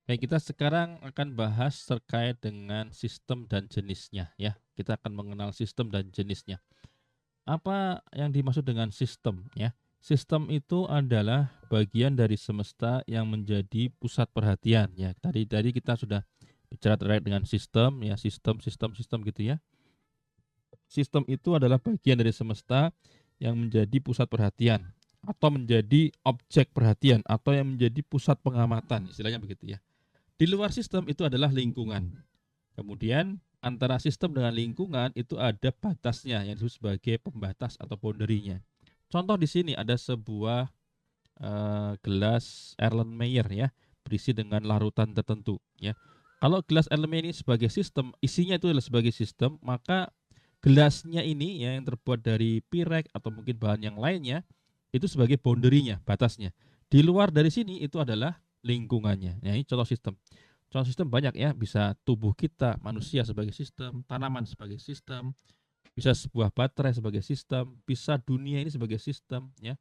Baik, kita sekarang akan bahas terkait dengan sistem dan jenisnya ya. Kita akan mengenal sistem dan jenisnya. Apa yang dimaksud dengan sistem ya? Sistem itu adalah bagian dari semesta yang menjadi pusat perhatian ya. Tadi kita sudah bicara terkait dengan sistem ya, sistem gitu ya. Sistem itu adalah bagian dari semesta yang menjadi pusat perhatian atau menjadi objek perhatian atau yang menjadi pusat pengamatan, istilahnya begitu ya. Di luar sistem itu adalah lingkungan. Kemudian antara sistem dengan lingkungan itu ada batasnya yang disebut sebagai pembatas atau boundary-nya. Contoh di sini ada sebuah gelas Erlenmeyer ya, berisi dengan larutan tertentu ya. Kalau gelas Erlenmeyer ini sebagai sistem, isinya itu adalah sebagai sistem, maka gelasnya ini ya yang terbuat dari pirek atau mungkin bahan yang lainnya itu sebagai boundary-nya, batasnya. Di luar dari sini itu adalah lingkungannya. Nah, ini contoh sistem. Contoh sistem banyak ya, bisa tubuh kita, manusia sebagai sistem, tanaman sebagai sistem, bisa sebuah baterai sebagai sistem, bisa dunia ini sebagai sistem ya.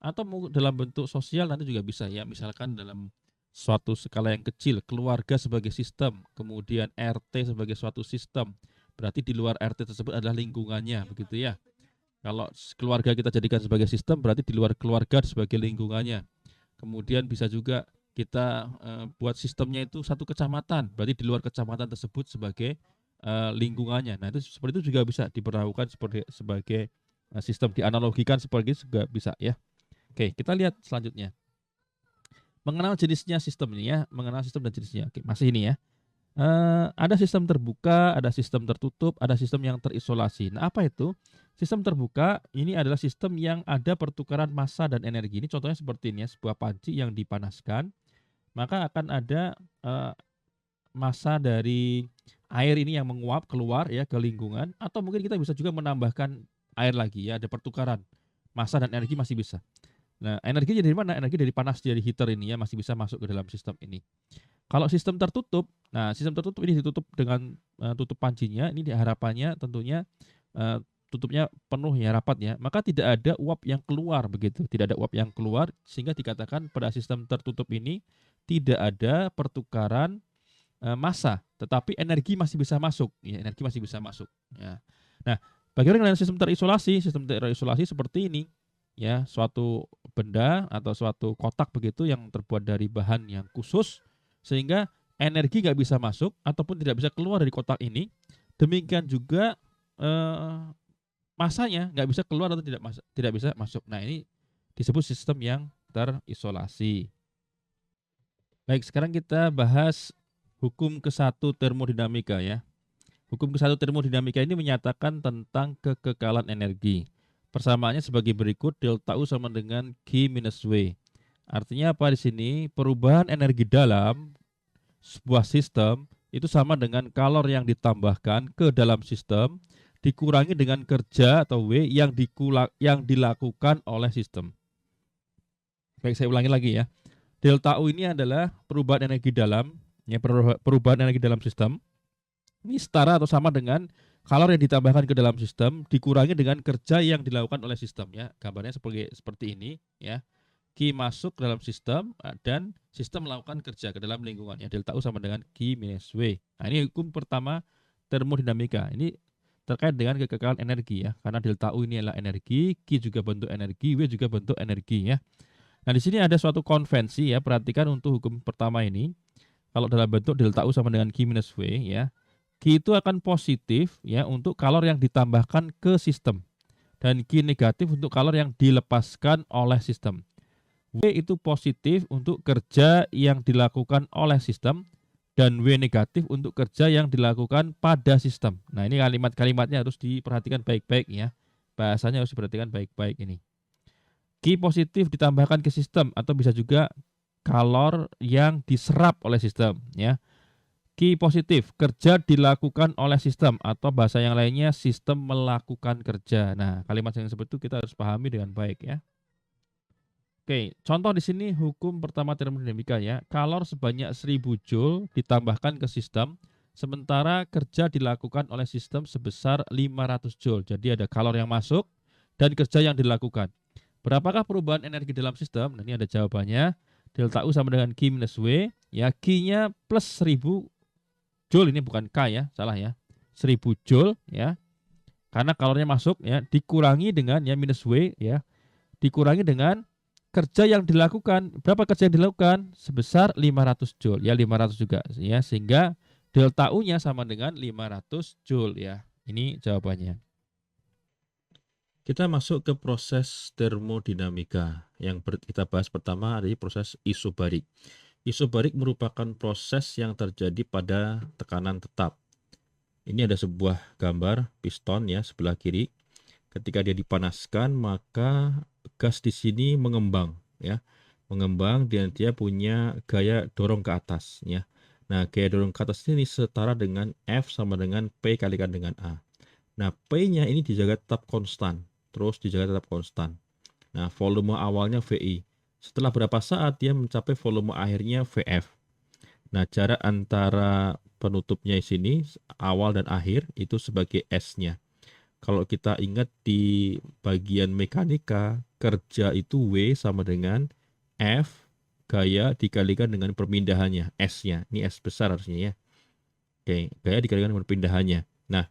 Atau dalam bentuk sosial nanti juga bisa ya, misalkan dalam suatu skala yang kecil, keluarga sebagai sistem, kemudian RT sebagai suatu sistem. Berarti di luar RT tersebut adalah lingkungannya, begitu ya. Kalau keluarga kita jadikan sebagai sistem, berarti di luar keluarga sebagai lingkungannya. Kemudian bisa juga kita buat sistemnya itu satu kecamatan, berarti di luar kecamatan tersebut sebagai lingkungannya. Nah, itu seperti itu juga bisa diperlakukan sebagai sistem, dianalogikan seperti itu juga bisa ya. Oke, kita lihat selanjutnya. Mengenal jenisnya sistem ini ya, mengenal sistem dan jenisnya. Oke, masih ini ya. Ada sistem terbuka, ada sistem tertutup, ada sistem yang terisolasi. Nah, apa itu? Sistem terbuka ini adalah sistem yang ada pertukaran massa dan energi. Ini contohnya seperti ini ya, sebuah panci yang dipanaskan, maka akan ada massa dari air ini yang menguap keluar ya ke lingkungan, atau mungkin kita bisa juga menambahkan air lagi ya, ada pertukaran massa dan energi masih bisa. Nah, energinya dari mana? Energi dari panas dari heater ini ya masih bisa masuk ke dalam sistem ini. Kalau sistem tertutup, nah sistem tertutup ini ditutup dengan tutup pancinya, ini harapannya tentunya tutupnya penuh ya, rapat ya, maka tidak ada uap yang keluar begitu, tidak ada uap yang keluar sehingga dikatakan pada sistem tertutup ini tidak ada pertukaran massa, tetapi energi masih bisa masuk, ya, energi masih bisa masuk. Ya. Nah, bagaimana dengan sistem terisolasi? Sistem terisolasi seperti ini, ya, suatu benda atau suatu kotak begitu yang terbuat dari bahan yang khusus, sehingga energi nggak bisa masuk ataupun tidak bisa keluar dari kotak ini. Demikian juga eh, masanya nggak bisa keluar atau tidak bisa masuk. Nah, ini disebut sistem yang terisolasi. Baik, sekarang kita bahas hukum ke-1 termodinamika ya. Hukum ke-1 termodinamika ini menyatakan tentang kekekalan energi. Persamaannya sebagai berikut, delta U sama dengan Q minus W. Artinya apa di sini? Perubahan energi dalam sebuah sistem itu sama dengan kalor yang ditambahkan ke dalam sistem dikurangi dengan kerja atau W yang dilakukan oleh sistem. Baik, saya ulangi lagi ya. Delta U ini adalah perubahan energi dalam, ya, perubahan energi dalam sistem. Ini setara atau sama dengan kalor yang ditambahkan ke dalam sistem dikurangi dengan kerja yang dilakukan oleh sistem ya. Gambarnya seperti ini ya. Q masuk ke dalam sistem dan sistem melakukan kerja ke dalam lingkungan ya. Delta U sama dengan Q minus W. Nah, ini hukum pertama termodinamika. Ini terkait dengan kekekalan energi ya. Karena delta U ini adalah energi, Q juga bentuk energi, W juga bentuk energi ya. Nah, di sini ada suatu konvensi ya. Perhatikan untuk hukum pertama ini. Kalau dalam bentuk delta U sama dengan Q minus W ya. Q itu akan positif ya untuk kalor yang ditambahkan ke sistem. Dan Q negatif untuk kalor yang dilepaskan oleh sistem. W itu positif untuk kerja yang dilakukan oleh sistem. Dan W negatif untuk kerja yang dilakukan pada sistem. Nah, ini kalimat-kalimatnya harus diperhatikan baik-baik ya. Bahasanya harus diperhatikan baik-baik ini. Q positif ditambahkan ke sistem atau bisa juga kalor yang diserap oleh sistem ya. Q positif kerja dilakukan oleh sistem atau bahasa yang lainnya sistem melakukan kerja. Nah, kalimat yang seperti itu kita harus pahami dengan baik ya. Oke, contoh di sini hukum pertama termodinamika ya. Kalor sebanyak 1000 Joule ditambahkan ke sistem sementara kerja dilakukan oleh sistem sebesar 500 Joule. Jadi ada kalor yang masuk dan kerja yang dilakukan. Berapakah perubahan energi dalam sistem? Nah, ini ada jawabannya. Delta U sama dengan Q minus W ya Q-nya plus 1000 Joule, ini bukan K ya, salah ya. 1000 Joule ya. Karena kalornya masuk ya, dikurangi dengan ya minus W ya, dikurangi dengan kerja yang dilakukan. Berapa kerja yang dilakukan? Sebesar 500 Joule. Ya 500 juga ya, sehingga delta U-nya sama dengan 500 Joule ya. Ini jawabannya. Kita masuk ke proses termodinamika. Yang kita bahas pertama adalah proses isobarik. Isobarik merupakan proses yang terjadi pada tekanan tetap. Ini ada sebuah gambar piston ya sebelah kiri. Ketika dia dipanaskan, maka gas di sini mengembang ya. Mengembang dan dia punya gaya dorong ke atas ya. Nah, gaya dorong ke atas ini setara dengan F sama dengan P kalikan dengan A. Nah, P-nya ini dijaga tetap konstan. Terus dijaga tetap konstan. Nah, volume awalnya VI. Setelah berapa saat dia mencapai volume akhirnya VF. Nah, jarak antara penutupnya di sini, awal dan akhir, itu sebagai S-nya. Kalau kita ingat di bagian mekanika, kerja itu W sama dengan F gaya dikalikan dengan perpindahannya, S-nya. Ini S besar harusnya ya. Oke, gaya dikalikan dengan perpindahannya. Nah,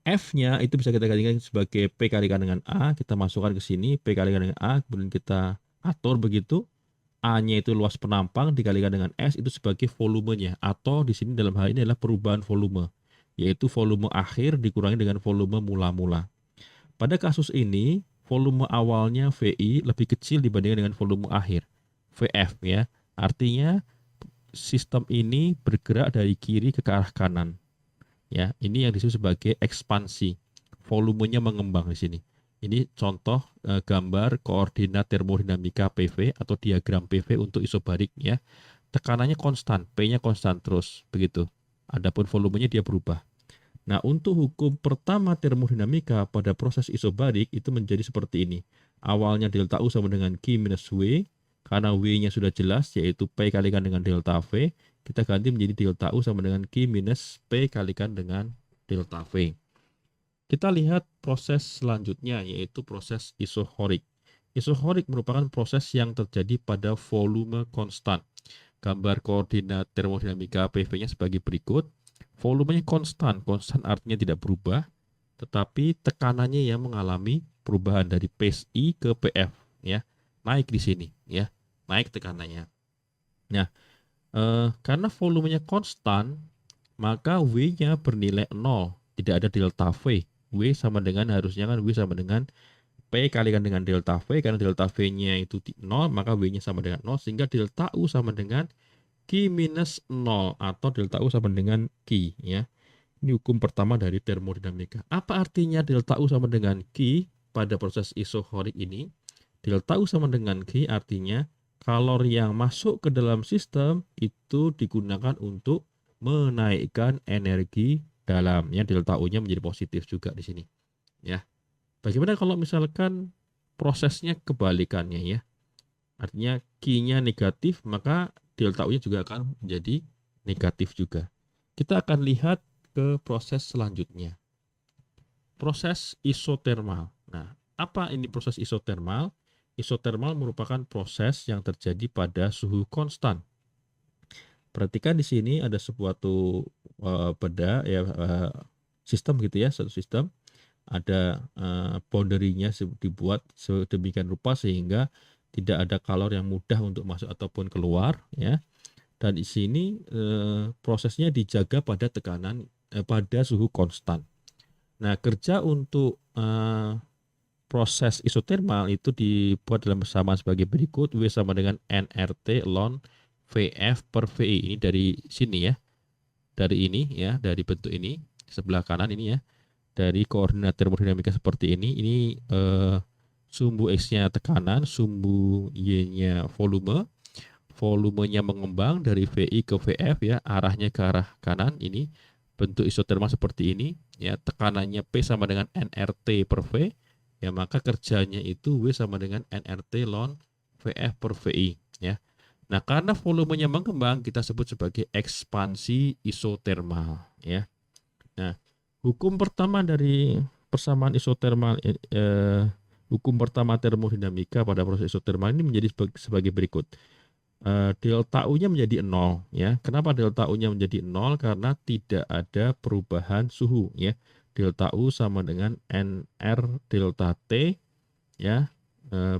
F-nya itu bisa kita kalikan sebagai P kalikan dengan A, kita masukkan ke sini, P kalikan dengan A, kemudian kita atur begitu. A-nya itu luas penampang dikalikan dengan S itu sebagai volumenya, atau di sini dalam hal ini adalah perubahan volume, yaitu volume akhir dikurangi dengan volume mula-mula. Pada kasus ini, volume awalnya VI lebih kecil dibandingkan dengan volume akhir, VF ya. Artinya sistem ini bergerak dari kiri ke arah kanan. Ya, ini yang disebut sebagai ekspansi. Volumenya mengembang di sini. Ini contoh gambar koordinat termodinamika PV atau diagram PV untuk isobarik ya. Tekanannya konstan, P-nya konstan terus begitu. Adapun volumenya dia berubah. Nah, untuk hukum pertama termodinamika pada proses isobarik itu menjadi seperti ini. Awalnya delta U sama dengan Q minus W, karena W-nya sudah jelas yaitu P kalikan dengan delta V, kita ganti menjadi delta U sama dengan Q minus P kalikan dengan delta V. Kita lihat proses selanjutnya yaitu proses isohorik. Isohorik merupakan proses yang terjadi pada volume konstan. Gambar koordinat termodinamika PV-nya sebagai berikut. Volumenya konstan, konstan artinya tidak berubah, tetapi tekanannya yang mengalami perubahan dari PSI ke PF ya. Naik di sini ya, naik tekanannya. Nah, karena volumenya konstan, maka W-nya bernilai 0, tidak ada delta V. W sama dengan harusnya kan W sama dengan P kalikan dengan delta V, karena delta V-nya itu 0, maka W-nya sama dengan 0, sehingga delta U sama dengan Q minus 0 atau delta U sama dengan Q ya. Ini hukum pertama dari termodinamika. Apa artinya delta U sama dengan Q pada proses isohorik ini? Delta U sama dengan Q artinya kalori yang masuk ke dalam sistem itu digunakan untuk menaikkan energi dalam. Ya, delta U-nya menjadi positif juga di sini. Ya. Bagaimana kalau misalkan prosesnya kebalikannya ya? Artinya Q-nya negatif, maka delta U-nya juga akan menjadi negatif juga. Kita akan lihat ke proses selanjutnya. Proses isotermal. Nah, apa ini proses isotermal? Isotermal merupakan proses yang terjadi pada suhu konstan. Perhatikan di sini ada suatu beda ya, sistem gitu ya, satu sistem. Ada boundary-nya dibuat sedemikian rupa sehingga tidak ada kalor yang mudah untuk masuk ataupun keluar ya. Dan di sini prosesnya dijaga pada tekanan pada suhu konstan. Nah, kerja untuk proses isotermal itu dibuat dalam persamaan sebagai berikut. W sama dengan nRT ln VF per VI. Ini dari sini ya. Dari ini ya, dari bentuk ini sebelah kanan ini ya. Dari koordinat termodinamika seperti ini. Ini sumbu X-nya tekanan, sumbu Y-nya volume. Volumenya mengembang dari VI ke VF ya, arahnya ke arah kanan. Ini bentuk isotermal seperti ini ya, tekanannya P sama dengan nRT per V ya, maka kerjanya itu W sama dengan nRT ln VF per VI ya. Nah, karena volumenya mengembang kita sebut sebagai ekspansi isotermal ya. Nah, hukum pertama dari persamaan isotermal hukum pertama termodinamika pada proses isotermal ini menjadi sebagai berikut. delta U-nya menjadi 0 ya. Kenapa delta U-nya menjadi 0? Karena tidak ada perubahan suhu ya. Delta U sama dengan NR delta T ya,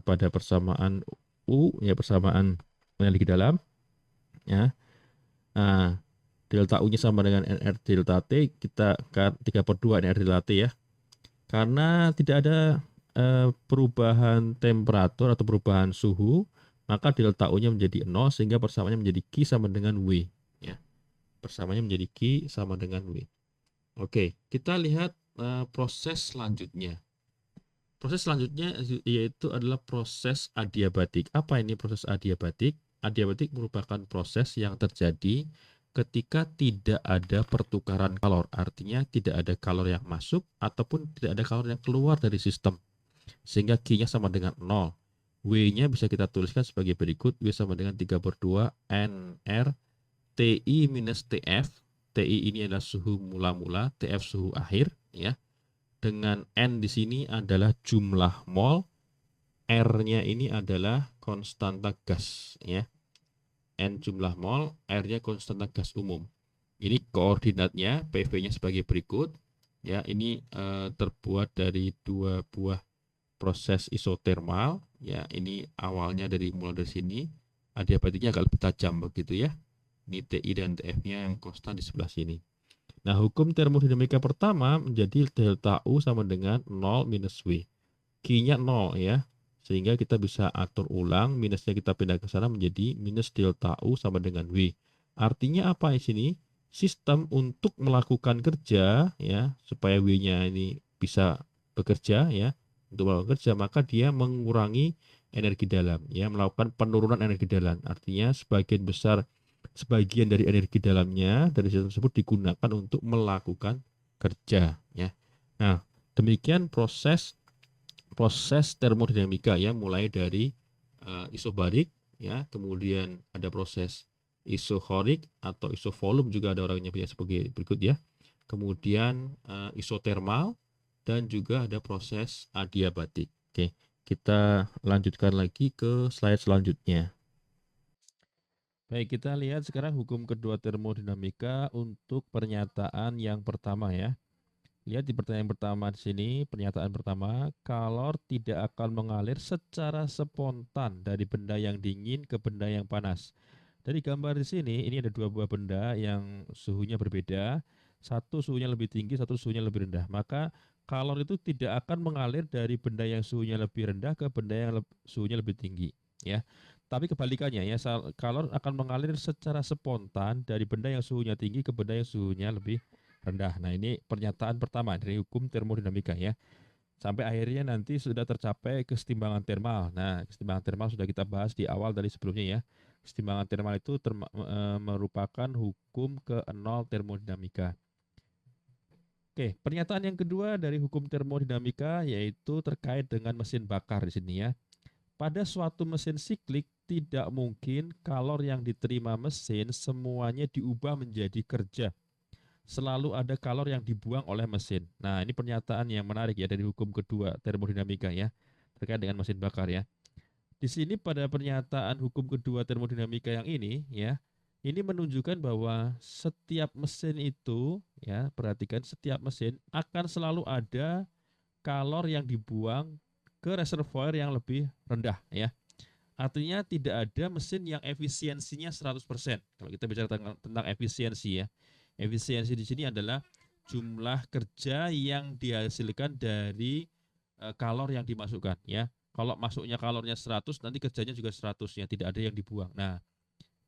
pada persamaan U ya, persamaan energi dalam ya. Nah, delta U-nya sama dengan NR delta T, kita 3/2 NR delta T ya. Karena tidak ada perubahan temperatur atau perubahan suhu, maka delta U-nya menjadi 0 sehingga persamaannya menjadi Q sama dengan W ya. Persamaannya menjadi Q sama dengan W. Oke, kita lihat proses selanjutnya. Proses selanjutnya yaitu adalah proses adiabatik. Apa ini proses adiabatik? Adiabatik merupakan proses yang terjadi ketika tidak ada pertukaran kalor. Artinya tidak ada kalor yang masuk ataupun tidak ada kalor yang keluar dari sistem. Sehingga Q-nya sama dengan 0. W-nya bisa kita tuliskan sebagai berikut. W sama dengan 3/2 NR TI minus TF. TI ini adalah suhu mula-mula, TF suhu akhir ya. Dengan N di sini adalah jumlah mol, R-nya ini adalah konstanta gas ya. N jumlah mol, R-nya konstanta gas umum. Ini koordinatnya, PV-nya sebagai berikut ya. Ini terbuat dari dua buah proses isotermal ya. Ini awalnya mulai dari sini, adiabatiknya agak lebih tajam begitu ya. Ini TI dan TF-nya yang konstan di sebelah sini. Nah, hukum termodinamika pertama menjadi delta U sama dengan 0 minus W. Q-nya 0 ya. Sehingga kita bisa atur ulang, minusnya kita pindah ke sana menjadi minus delta U sama dengan W. Artinya apa di sini? Sistem untuk melakukan kerja ya, supaya W-nya ini bisa bekerja ya. Untuk melakukan kerja maka dia mengurangi energi dalam ya, melakukan penurunan energi dalam. Artinya sebagian dari energi dalamnya dari sistem tersebut digunakan untuk melakukan kerja ya. Nah, demikian proses termodinamika ya, mulai dari isobarik ya, kemudian ada proses isohorik atau isovolume, juga ada orang yang punya sebagai berikut ya. Kemudian isotermal dan juga ada proses adiabatik. Oke, kita lanjutkan lagi ke slide selanjutnya. Baik, kita lihat sekarang hukum kedua termodinamika untuk pernyataan yang pertama ya. Lihat di pertanyaan pertama di sini, pernyataan pertama, kalor tidak akan mengalir secara spontan dari benda yang dingin ke benda yang panas. Dari gambar di sini, ini ada dua buah benda yang suhunya berbeda, satu suhunya lebih tinggi, satu suhunya lebih rendah. Maka kalor itu tidak akan mengalir dari benda yang suhunya lebih rendah ke benda yang suhunya lebih tinggi, ya. Tapi kebalikannya ya, kalor akan mengalir secara spontan dari benda yang suhunya tinggi ke benda yang suhunya lebih rendah. Nah, ini pernyataan pertama dari hukum termodinamika ya. Sampai akhirnya nanti sudah tercapai kesetimbangan termal. Nah, kesetimbangan termal sudah kita bahas di awal dari sebelumnya ya. Kesetimbangan termal itu merupakan hukum ke-0 termodinamika. Oke, pernyataan yang kedua dari hukum termodinamika yaitu terkait dengan mesin bakar di sini ya. Pada suatu mesin siklik tidak mungkin kalor yang diterima mesin semuanya diubah menjadi kerja. Selalu ada kalor yang dibuang oleh mesin. Nah, ini pernyataan yang menarik ya dari hukum kedua termodinamika ya, terkait dengan mesin bakar ya. Di sini pada pernyataan hukum kedua termodinamika yang ini ya, ini menunjukkan bahwa setiap mesin itu ya, perhatikan, setiap mesin akan selalu ada kalor yang dibuang ke reservoir yang lebih rendah ya. Artinya tidak ada mesin yang efisiensinya 100%. Kalau kita bicara tentang efisiensi ya. Efisiensi di sini adalah jumlah kerja yang dihasilkan dari kalor yang dimasukkan ya. Kalau masuknya kalornya 100, nanti kerjanya juga 100 ya, tidak ada yang dibuang. Nah,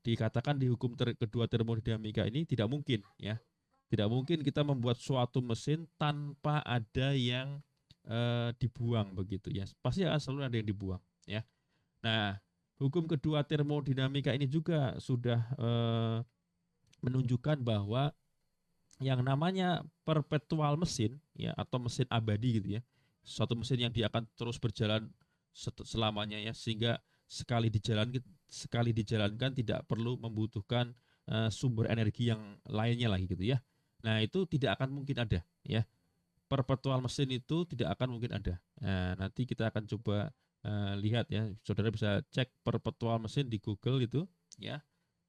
dikatakan di hukum kedua termodinamika ini tidak mungkin ya. Tidak mungkin kita membuat suatu mesin tanpa ada yang dibuang begitu ya. Pasti akan selalu ada yang dibuang ya. Nah, hukum kedua termodinamika ini juga sudah menunjukkan bahwa yang namanya perpetual mesin ya, atau mesin abadi gitu ya. Suatu mesin yang dia akan terus berjalan selamanya ya, sehingga sekali dijalankan tidak perlu membutuhkan sumber energi yang lainnya lagi gitu ya. Nah, itu tidak akan mungkin ada ya. Perpetual mesin itu tidak akan mungkin ada. Nah, nanti kita akan coba lihat ya, saudara bisa cek perpetual mesin di Google itu ya.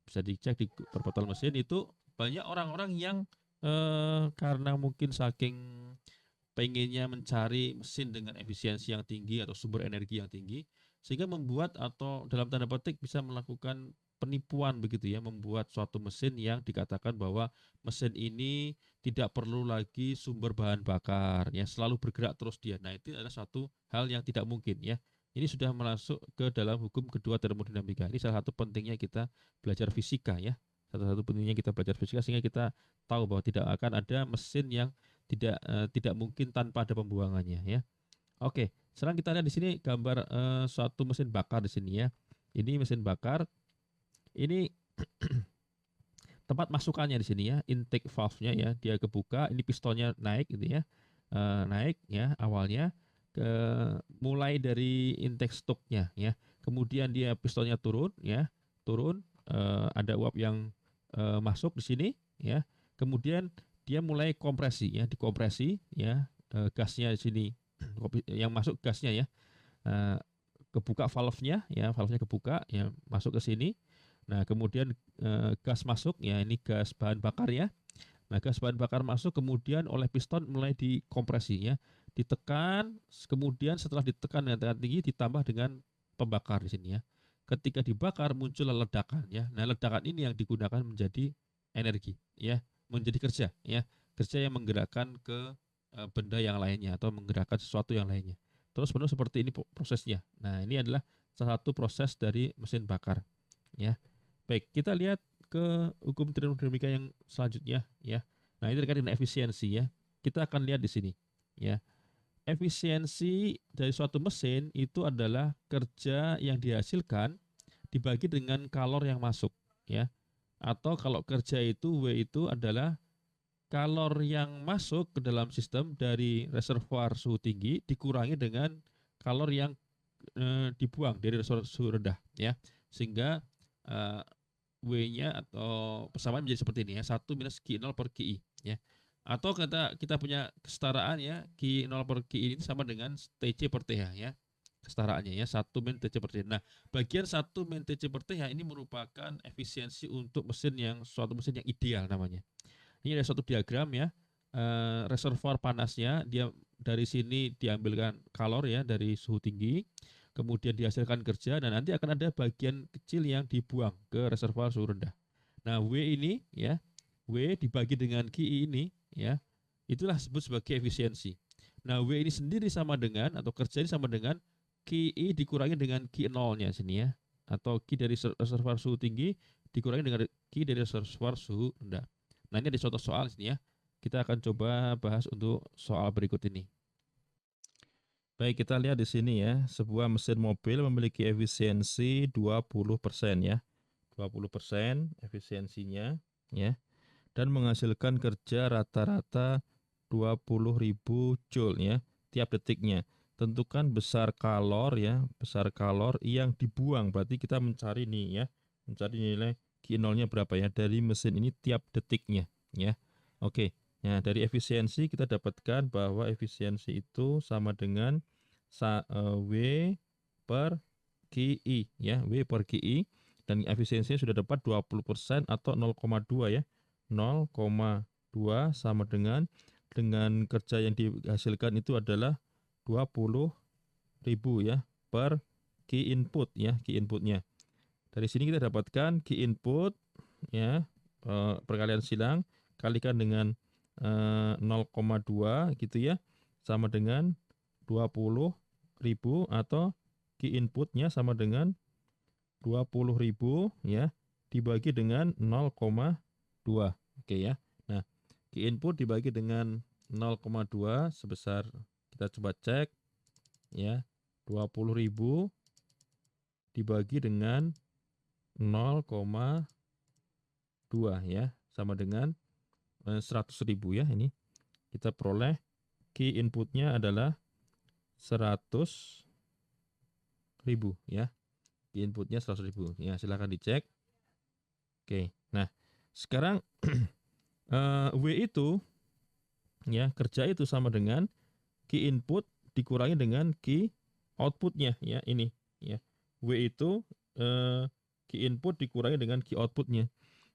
Bisa dicek di berportal mesin itu banyak orang-orang yang karena mungkin saking pengennya mencari mesin dengan efisiensi yang tinggi atau sumber energi yang tinggi, sehingga membuat atau dalam tanda petik bisa melakukan penipuan begitu ya, membuat suatu mesin yang dikatakan bahwa mesin ini tidak perlu lagi sumber bahan bakar, ya selalu bergerak terus dia. Nah itu adalah suatu hal yang tidak mungkin ya. Ini sudah masuk ke dalam hukum kedua termodinamika. Ini salah satu pentingnya kita belajar fisika ya. Satu-satu pentingnya kita belajar fisika sehingga kita tahu bahwa tidak akan ada mesin yang tidak mungkin tanpa ada pembuangannya ya. Oke, sekarang kita lihat di sini gambar suatu mesin bakar di sini ya. Ini mesin bakar. Ini tempat masukannya di sini ya, intake valve-nya ya, dia kebuka, ini pistonnya naik gitu ya. Naik ya awalnya ke mulai dari intake stoknya ya. Kemudian dia pistonnya turun ya, turun ada uap yang masuk di sini ya. Kemudian dia mulai kompresi ya, dikompresi ya, gasnya di sini yang masuk gasnya ya. Kebuka valve-nya ya, valve-nya kebuka ya, masuk ke sini. Nah, kemudian gas masuk ya, ini gas bahan bakar ya. Nah, gas bahan bakar masuk kemudian oleh piston mulai dikompresi ya, ditekan, kemudian setelah ditekan dengan tekan tinggi ditambah dengan pembakar di sini ya. Ketika dibakar muncullah ledakan ya. Nah, ledakan ini yang digunakan menjadi energi ya, menjadi kerja ya. Kerja yang menggerakkan ke benda yang lainnya atau menggerakkan sesuatu yang lainnya. Terus menerus seperti ini prosesnya. Nah, ini adalah salah satu proses dari mesin bakar ya. Baik, kita lihat ke hukum termodinamika yang selanjutnya ya. Nah, ini terkait dengan efisiensi ya. Kita akan lihat di sini ya. Efisiensi dari suatu mesin itu adalah kerja yang dihasilkan dibagi dengan kalor yang masuk ya. Atau kalau kerja itu W itu adalah kalor yang masuk ke dalam sistem dari reservoir suhu tinggi dikurangi dengan kalor yang dibuang dari reservoir suhu rendah ya. Sehingga W-nya atau persamaan menjadi seperti ini ya, 1 minus Q0 per QI ya. Atau kita punya kesetaraan ya, Q0 per QI ini sama dengan TC per TH ya. Kesetaraannya ya, 1 min TC per TH. Nah, bagian 1 min TC per TH ini merupakan efisiensi untuk mesin yang suatu mesin yang ideal namanya. Ini ada suatu diagram ya. Reservoir panasnya dia dari sini diambilkan kalor ya dari suhu tinggi, kemudian dihasilkan kerja dan nanti akan ada bagian kecil yang dibuang ke reservoir suhu rendah. Nah, W ini ya, W dibagi dengan QI ini ya, itulah disebut sebagai efisiensi. Nah, W ini sendiri sama dengan atau kerja ini sama dengan QI dikurangi dengan Q0-nya sini ya, atau Q dari reservoir suhu tinggi dikurangi dengan Q dari reservoir suhu rendah. Nah, ini ada contoh soal sini ya. Kita akan coba bahas untuk soal berikut ini. Baik, kita lihat di sini ya, sebuah mesin mobil memiliki efisiensi 20% ya. 20% efisiensinya ya. Dan menghasilkan kerja rata-rata 20.000 joule ya tiap detiknya. Tentukan besar kalor ya, besar kalor yang dibuang. Berarti kita mencari nih ya, mencari nilai Q0-nya berapa ya dari mesin ini tiap detiknya ya. Oke. Nah, dari efisiensi kita dapatkan bahwa efisiensi itu sama dengan W per QI ya, W per QI, dan efisiensinya sudah dapat 20% atau 0,2 ya. 0,2 sama dengan kerja yang dihasilkan itu adalah 20.000 ya per key input ya, key inputnya. Dari sini kita dapatkan key input ya, perkalian silang kalikan dengan 0,2 gitu ya, sama dengan 20.000 atau key inputnya sama dengan 20.000 ya dibagi dengan 0,2. Oke ya. Nah, key input dibagi dengan 0,2 sebesar, kita coba cek ya, 20.000 dibagi dengan 0,2 ya sama dengan 100.000 ya. Ini kita peroleh key inputnya adalah 100.000 ya. Key inputnya 100.000 ya, silahkan dicek. Oke, nah sekarang W itu ya, kerja itu sama dengan key input dikurangi dengan key outputnya ya, ini ya. W itu Q input dikurangi dengan Q outputnya.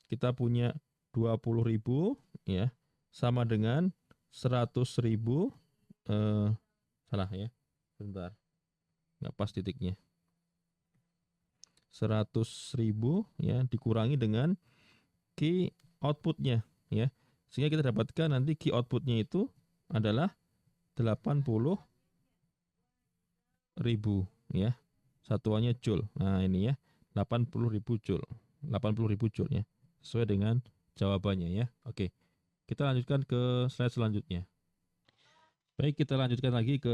Kita punya 20.000 ya, sama dengan 100.000, salah ya, bentar, nggak pas titiknya. 100.000 ya dikurangi dengan key outputnya ya, sehingga kita dapatkan nanti key outputnya itu adalah 80.000 ya, satuannya joule. Nah ini ya, 80.000 joule, 80.000 joule ya, sesuai dengan jawabannya ya. Oke, kita lanjutkan ke slide selanjutnya. Baik, kita lanjutkan lagi ke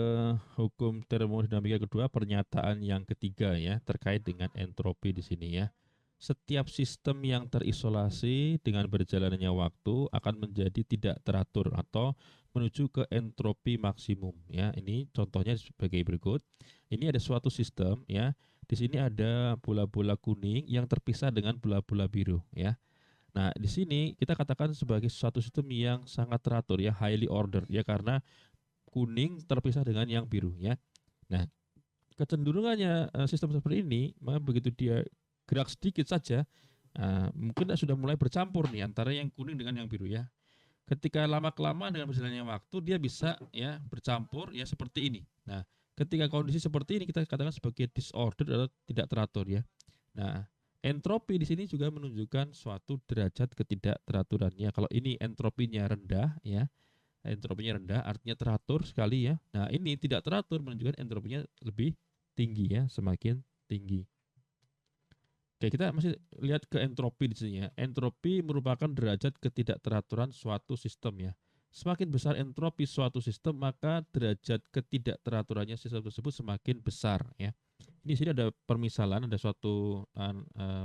hukum termodinamika kedua, pernyataan yang ketiga ya, terkait dengan entropi di sini ya. Setiap sistem yang terisolasi dengan berjalannya waktu akan menjadi tidak teratur atau menuju ke entropi maksimum ya. Ini contohnya sebagai berikut. Ini ada suatu sistem ya. Di sini ada bola-bola kuning yang terpisah dengan bola-bola biru ya. Nah, di sini kita katakan sebagai suatu sistem yang sangat teratur ya, highly ordered ya, karena kuning terpisah dengan yang biru ya. Nah, kecenderungannya sistem seperti ini, maka begitu dia gerak sedikit saja, mungkin sudah mulai bercampur nih antara yang kuning dengan yang biru ya. Ketika lama kelamaan dengan berjalannya waktu, dia bisa ya bercampur ya seperti ini. Nah, ketika kondisi seperti ini kita katakan sebagai disorder atau tidak teratur ya. Nah, entropi di sini juga menunjukkan suatu derajat ketidakteraturannya. Kalau ini entropinya rendah ya, entropinya rendah artinya teratur sekali ya. Nah, ini tidak teratur menunjukkan entropinya lebih tinggi ya, semakin tinggi. Oke, kita masih lihat ke entropi di sini ya. Entropi merupakan derajat ketidakteraturan suatu sistem ya. Semakin besar entropi suatu sistem, maka derajat ketidakteraturannya sistem tersebut semakin besar ya. Ini sini ada permisalan, ada suatu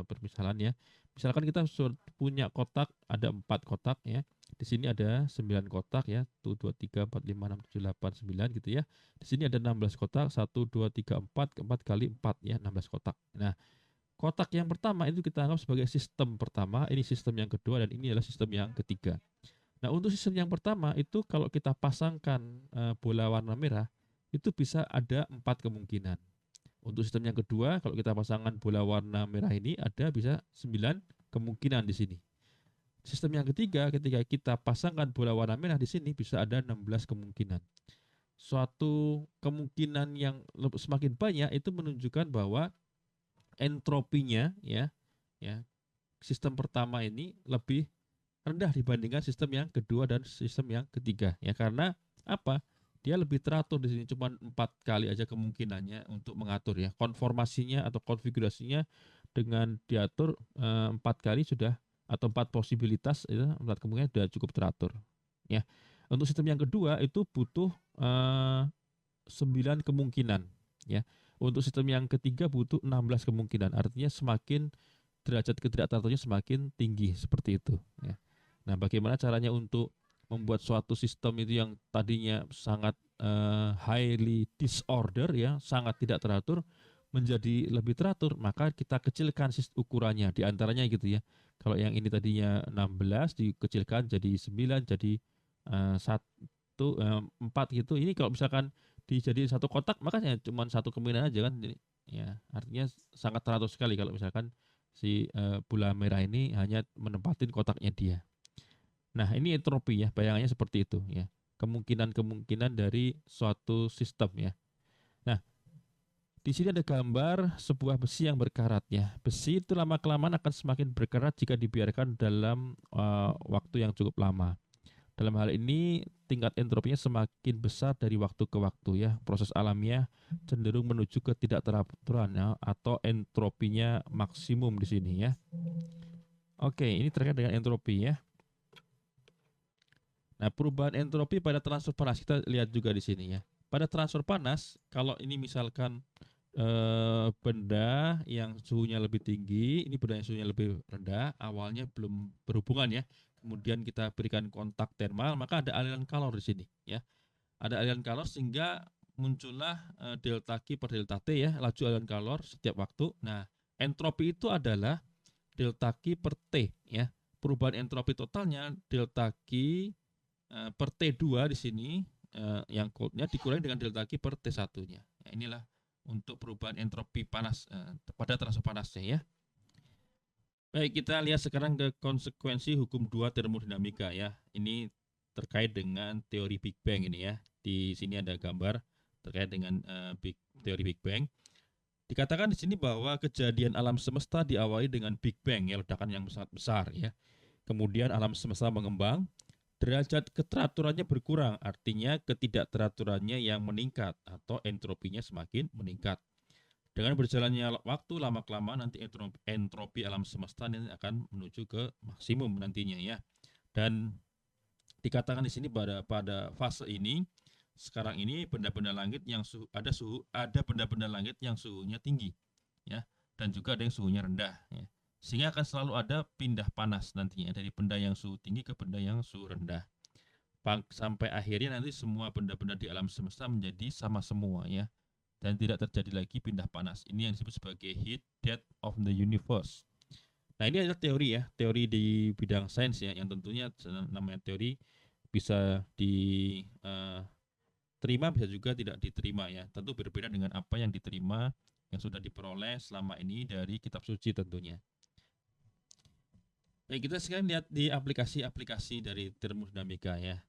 permisalan ya. Misalkan kita punya kotak, ada 4 kotak ya. Di sini ada 9 kotak ya. 1 2 3 4 5 6 7 8 9 gitu ya. Di sini ada 16 kotak, 1 2 3 4, 4 kali 4 ya, 16 kotak. Nah, kotak yang pertama itu kita anggap sebagai sistem pertama, ini sistem yang kedua, dan ini adalah sistem yang ketiga. Nah, untuk sistem yang pertama itu kalau kita pasangkan bola warna merah, itu bisa ada 4 kemungkinan. Untuk sistem yang kedua, kalau kita pasangkan bola warna merah ini, ada bisa 9 kemungkinan di sini. Sistem yang ketiga, ketika kita pasangkan bola warna merah di sini, bisa ada 16 kemungkinan. Suatu kemungkinan yang semakin banyak itu menunjukkan bahwa entropinya ya sistem pertama ini lebih rendah dibandingkan sistem yang kedua dan sistem yang ketiga ya, karena apa, dia lebih teratur. Di sini cuma 4 kali aja kemungkinannya untuk mengatur ya, konformasinya atau konfigurasinya dengan diatur 4 kali sudah, atau 4 posibilitas itu, 4 kemungkinan sudah cukup teratur ya. Untuk sistem yang kedua itu butuh 9 kemungkinan ya. Untuk sistem yang ketiga butuh 16 kemungkinan. Artinya semakin derajat ketidakteraturannya semakin tinggi seperti itu ya. Nah, bagaimana caranya untuk membuat suatu sistem itu yang tadinya sangat highly disorder ya, sangat tidak teratur, menjadi lebih teratur? Maka kita kecilkan ukurannya di antaranya gitu ya. Kalau yang ini tadinya 16 dikecilkan jadi 9, jadi 4 gitu. Ini kalau misalkan dijadiin satu kotak, makanya cuma satu kemungkinan aja kan. Jadi, ya, artinya sangat teratur sekali kalau misalkan si bola merah ini hanya menempatin kotaknya dia. Nah, ini entropi ya, bayangannya seperti itu ya. Kemungkinan-kemungkinan dari suatu sistem ya. Nah, di sini ada gambar sebuah besi yang berkarat ya. Besi itu lama-kelamaan akan semakin berkarat jika dibiarkan dalam waktu yang cukup lama. Dalam hal ini, tingkat entropinya semakin besar dari waktu ke waktu ya. Proses alamiah cenderung menuju ke tidak teraturan ya, atau entropinya maksimum di sini ya. Oke, ini terkait dengan entropi ya. Nah, perubahan entropi pada transfer panas kita lihat juga di sini ya. Pada transfer panas, kalau ini misalkan benda yang suhunya lebih tinggi, ini benda yang suhunya lebih rendah, awalnya belum berhubungan ya. Kemudian kita berikan kontak termal, maka ada aliran kalor di sini ya. Ada aliran kalor sehingga muncullah delta Q per delta T ya, laju aliran kalor setiap waktu. Nah, entropi itu adalah delta Q per T ya. Perubahan entropi totalnya delta Q per T2 di sini, yang coldnya dikurangi dengan delta Q per T1-nya. Ya, inilah untuk perubahan entropi panas pada transfer panasnya ya. Baik, kita lihat sekarang ke konsekuensi hukum dua termodinamika ya. Ini terkait dengan teori Big Bang ini ya. Di sini ada gambar terkait dengan teori Big Bang. Dikatakan di sini bahwa kejadian alam semesta diawali dengan Big Bang, ya, ledakan yang sangat besar ya. Kemudian alam semesta mengembang, derajat keteraturannya berkurang, artinya ketidakteraturannya yang meningkat atau entropinya semakin meningkat. Dengan berjalannya waktu lama-kelamaan nanti entropi alam semesta ini akan menuju ke maksimum nantinya ya. Dan dikatakan di sini pada fase ini sekarang ini benda-benda langit yang ada benda-benda langit yang suhunya tinggi ya, dan juga ada yang suhunya rendah ya. Sehingga akan selalu ada pindah panas nantinya dari benda yang suhu tinggi ke benda yang suhu rendah. Sampai akhirnya nanti semua benda-benda di alam semesta menjadi sama semua ya, dan tidak terjadi lagi pindah panas. Ini yang disebut sebagai heat death of the universe. Nah, ini adalah teori ya, teori di bidang sains ya, yang tentunya namanya teori bisa diterima, bisa juga tidak diterima ya. Tentu berbeda dengan apa yang diterima yang sudah diperoleh selama ini dari kitab suci tentunya. Baik, kita sekarang lihat di aplikasi-aplikasi dari termodinamika ya,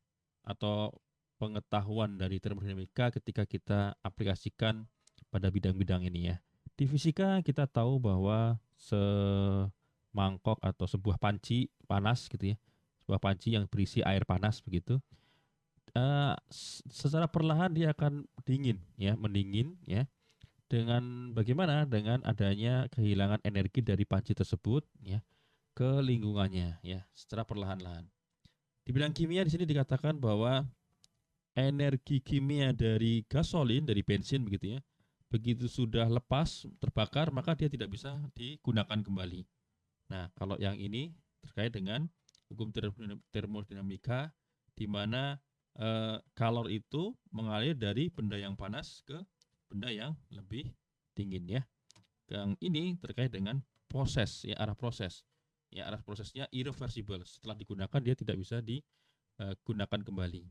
atau pengetahuan dari termodinamika ketika kita aplikasikan pada bidang-bidang ini ya. Di fisika kita tahu bahwa semangkok atau sebuah panci panas gitu ya, sebuah panci yang berisi air panas begitu, secara perlahan dia akan dingin ya, mendingin ya. Dengan bagaimana? Dengan adanya kehilangan energi dari panci tersebut ya ke lingkungannya ya, secara perlahan-lahan. Di bidang kimia di sini dikatakan bahwa energi kimia dari gasolin, dari bensin begitu ya, begitu sudah lepas terbakar maka dia tidak bisa digunakan kembali. Nah, kalau yang ini terkait dengan hukum termodinamika di mana kalor itu mengalir dari benda yang panas ke benda yang lebih dingin ya. Yang ini terkait dengan proses ya, arah proses. Ya, arah prosesnya irreversible. Setelah digunakan dia tidak bisa digunakan kembali.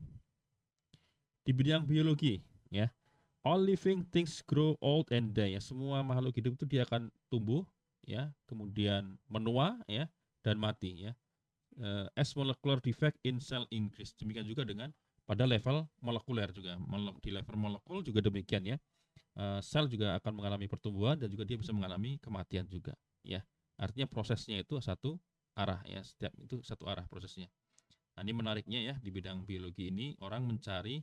Di bidang biologi ya, all living things grow old and die ya. Semua makhluk hidup itu dia akan tumbuh ya, kemudian menua ya, dan mati ya. As molecular defect in cell increase. Demikian juga dengan pada level molekuler juga. Di level molekul juga demikian ya. Sel juga akan mengalami pertumbuhan dan juga dia bisa mengalami kematian juga ya. Artinya prosesnya itu satu arah ya, setiap itu satu arah prosesnya. Nah, ini menariknya ya, di bidang biologi ini orang mencari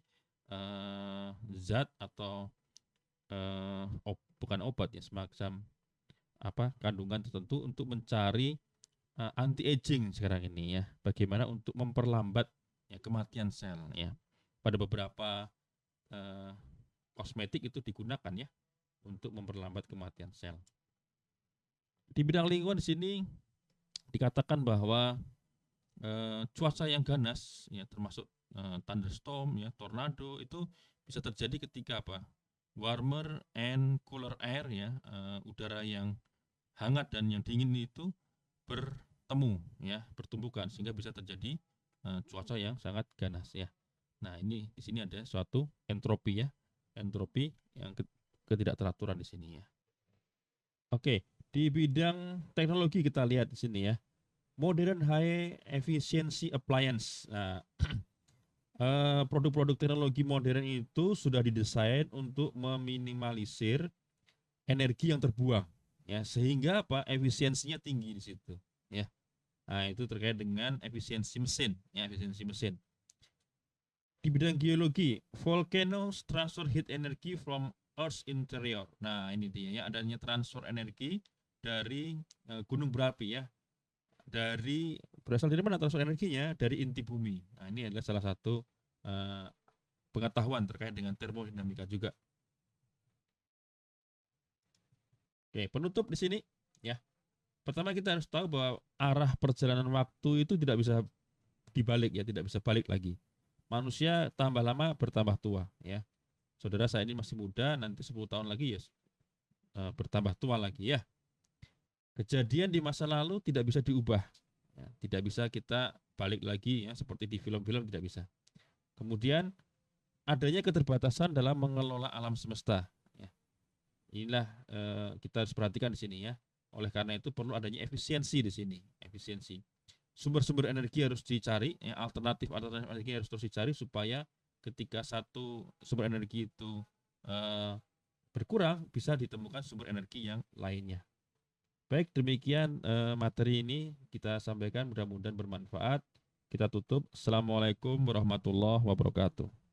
zat atau bukan obat ya, semacam kandungan tertentu untuk mencari anti aging sekarang ini ya. Bagaimana untuk memperlambat ya kematian sel ya. Pada beberapa uh, kosmetik itu digunakan ya untuk memperlambat kematian sel. Di bidang lingkungan di sini dikatakan bahwa cuaca yang ganas ya, termasuk thunderstorm ya, tornado itu bisa terjadi ketika warmer and cooler air ya, udara yang hangat dan yang dingin itu bertemu ya, bertumbukan sehingga bisa terjadi cuaca yang sangat ganas ya. Nah, ini di sini ada suatu entropi ya, entropi yang ketidakteraturan di sini ya. Oke, di bidang teknologi kita lihat di sini ya, modern high efficiency appliance. Nah, produk-produk teknologi modern itu sudah didesain untuk meminimalisir energi yang terbuang ya, sehingga efisiensinya tinggi di situ ya. Nah, itu terkait dengan efisiensi mesin ya, efisiensi mesin. Di bidang geologi, volcanoes transfer heat energy from Earth's interior. Nah, ini dia ya, adanya transfer energi dari gunung berapi ya, berasal dari mana transfer energinya? Dari inti bumi. Nah, ini adalah salah satu uh, pengetahuan terkait dengan termodinamika juga. Oke, penutup di sini ya. Pertama kita harus tahu bahwa arah perjalanan waktu itu tidak bisa dibalik ya, tidak bisa balik lagi. Manusia tambah lama bertambah tua ya. Saudara saya ini masih muda, nanti 10 tahun lagi ya bertambah tua lagi ya. Kejadian di masa lalu tidak bisa diubah. Ya, tidak bisa kita balik lagi ya, seperti di film-film tidak bisa. Kemudian adanya keterbatasan dalam mengelola alam semesta. Ya. Inilah kita harus perhatikan di sini ya. Oleh karena itu perlu adanya efisiensi di sini, efisiensi. Sumber-sumber energi harus dicari, ya, alternatif energi harus terus dicari supaya ketika satu sumber energi itu berkurang, bisa ditemukan sumber energi yang lainnya. Baik, demikian materi ini kita sampaikan, mudah-mudahan bermanfaat. Kita tutup. Assalamualaikum warahmatullahi wabarakatuh.